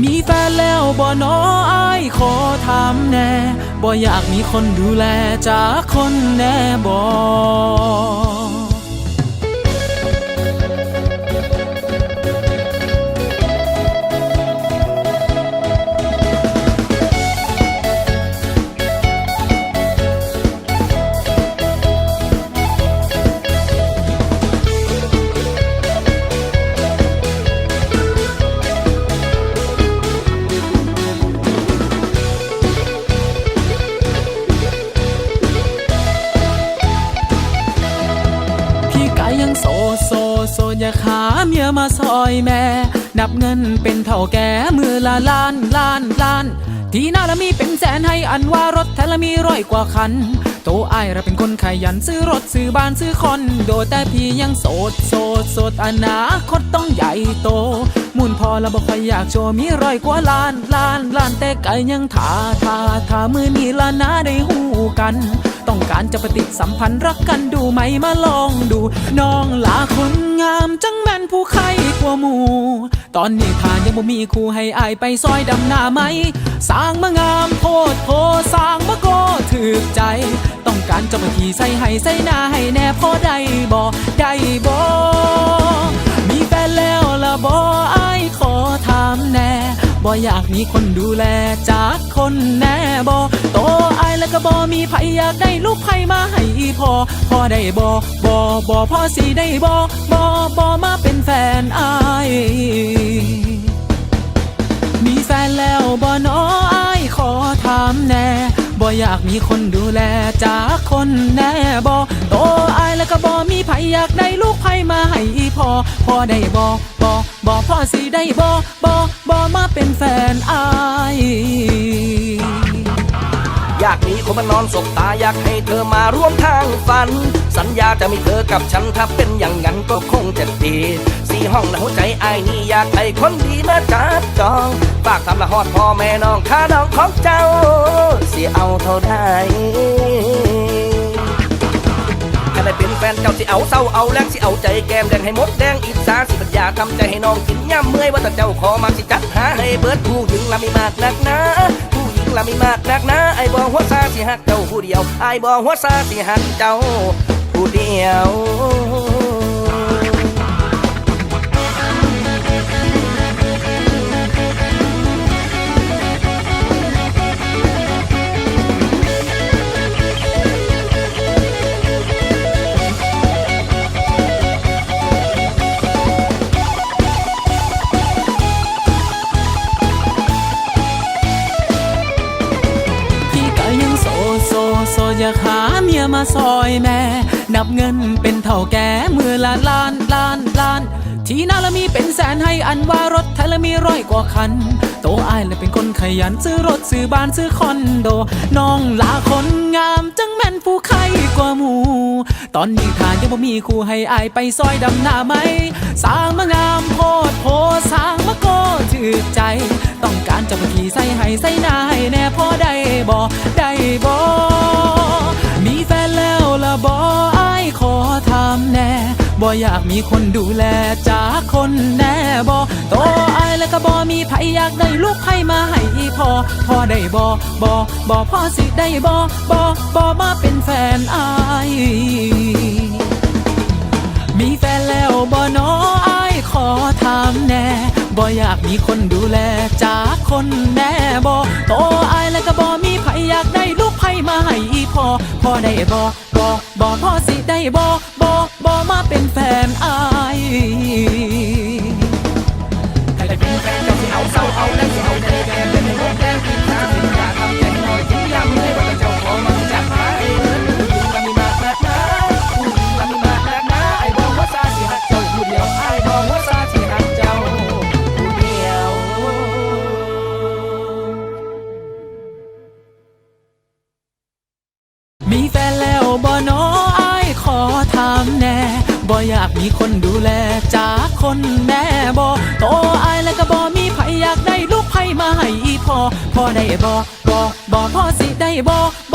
มีแฟนแล้วบ่น้ออ้ายขอถามแน่บ่อยากมีคนดูแลจากคนแน่บ่ยังโสดอยากหาเมียมาซอยแม่นับเงินเป็นเท่าแก่มือละล้านที่หน้าละมีเป็นแสนให้อันว่ารถแท้ละมี100 กว่าคันโตอ้ายเราเป็นคนขยันซื้อรถซื้อบ้านซื้อคอนโดแต่พี่ยังโสดอนาคตต้องใหญ่โตมุ่นพอแล้วบ่ค่อยอยากโชว์มี100 กว่าล้านแต่ไกยังท่ามือนี้ละนาได้หูกันต้องการจะปฏิสัมพันธ์รักกันดูไหมมาลองดูน้องหลาคนงามจังแม่นผู้ใครกว่าหมู่ตอนนี้ทานยังบ่มีคู่ให้อายไปซอยดำหน้าไหมสร้างมางามโพสร้างมาโกถึกใจต้องการจะมาขี่ใส่ให้ใส่หน้าให้แน่พอได้บ่มีแฟนแล้วละบ่อายขอถามแน่บ่อยากมีคนดูแลจากคนแน่บ่โตอายแล้วก็บ่มีไผอยากได้ลูกไผมาให้พอได้บ่พอสิได้บ่มาเป็นแฟนอายมีแฟนแล้วบ่น้ออายขอถามแน่บ่อยากมีคนดูแลจากคนแน่บ่โตอายแล้วก็บ่มีไผอยากได้ลูกไผมาให้พอได้บ่พอสิได้บ่มาเป็นแฟนอายอยากมีคนมานอนสบตาอยากให้เธอมาร่วมทางฝันสัญญาจะมีเธอกับฉันถ้าเป็นอย่างนั้นก็คงจะดี4 ห้องในหัวใจอ้ายนี่อยากให้คนดีมาจับจองฝากทำละฮอดพ่อแม่น้องข้าน้องของเจ้าสิเอาเท่าใดถ้าได้เป็นแฟนเจ้าสิเอาเศร้าเอาแรงสิเอาใจแก้มแดงให้มดแดงอิจฉาสิปัญญาทำใจให้น้องกินย่ำเมื่อยว่าแต่เจ้าขอมาสิจัดหาให้เบิดผู้หญิงละไม่มากนักนะละไม่มากนักนะไอ้บ่หัวซาสิหักเจ้าผู้เดียวไอ้บ่หัวซาสิหักเจ้าผู้เดียวอยากหาเมียมาซอยแม่นับเงินเป็นเท่าแก่มือละล้านที่หน้าละมีเป็นแสนให้อันว่ารถแท้ละมี100 กว่าคันโตอ้ายและเป็นคนขยันซื้อรถซื้อบ้านซื้อคอนโดน้องหลาคนงามจังแม่นผู้ใครกว่าหมู่ตอนนี้ทานยังบ่มีคู่ให้อายไปซอยดำหน้าไหมสร้างมางามโพสร้างมาโกถึกใจต้องการจะมาขี่ใส่ให้ใส่หน้าให้แน่พอได้บ่มีแฟนแล้วละบ่อายขอถามแน่บ่อยากมีคนดูแลจากคนแน่บ่โตอายแล้วก็บ่มีไผอยากได้ลูกไผมาให้พอได้บ่พอสิได้บ่มาเป็นแฟนอายมีแฟนแล้วบ่น้ออายขอถามแน่บ่อยากมีคนดูแลจากคนแน่บ่โตอายแล้วก็บ่มีไผอยากได้ลูกไผมาให้พอได้บ่พอสิได้บ่มาเป็นแฟนอายถ้าได้เป็นแฟนเจ้าสิเอาเศร้าเอาแรงสิเอาใจแก้มเป็นให้มดแดงอิจฉาสิปัญญาทำใจให้น้อยกินย่ำเมื่อยว่าแต่เจ้าขอมาจัดหาให้เบิดผู้หญิงละไม่มากนักนะผู้หญิงละไม่มากนักนะไอ้บ่หัวซาสิหักเจ้าผู้เดียวไอ้บ่หัวซาสิหักเจ้าผู้เดียวมีแฟนแล้วบ่น้ออายขอถามแน่บ่อยากมีคนดูแลจากคนแน่บ่โตอายแล้วก็บ่มี มาให้อีพอได้บ่พ่อสิได้บ่